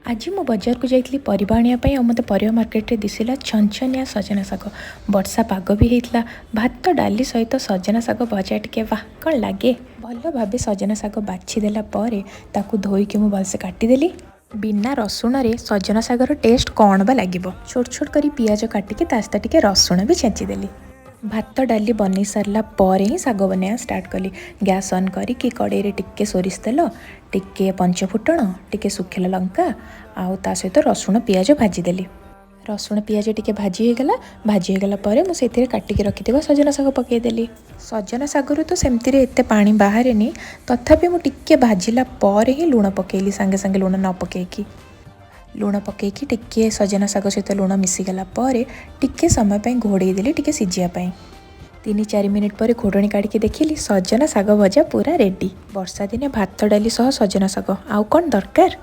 आज मु बजार को जाइली परिबा आनिया मते परिबा मार्केट रे दिसिला छनछनिया सजना साग। वर्षा पाग भी होइतला। भात डाली सहित सजना साग भजा टिके वाह कौन लगे। भल भाबे सजना साग बाछि देला परे ताकू धोईकी मु भलसे काटिदेली। बिना रसुण रे सजना सागर टेस्ट कौन बा लागिबो। छोट छोट करी पियाज काटिके तास्ता टिके रसुण भी छेचिदेली। भात डाली बन सारा पर ही साग बनवा स्टार्ट कली। गैस ऑन करी कड़े टिके सोरिष तेल टिके पंचफुटण टिके सुखिला लंका आउ ता सहित रसुण पियाज भाजीदेली। रसुण पियाज टिके भाजीगला पर मुझे काटिके रखिथिबा सजना साग पकईदेली। सजना सागरू तो सेमती एते पानी बाहर तथापि मु टिके भाजिला पर ही लुण पकेली सांगे सांगे लुण न पकेकी। लुण पकईकी टिके सजना साग सहित लुण मिसीगला पर टिके समय पे घोड़े देली टिके सिझिया 3-4 मिनिट पर घोड़णी काढ़ी देखिली सजना साग भजा पूरा रेडी। वर्षा दिने भात डाली सह सजना साग आउ कौन दरकार।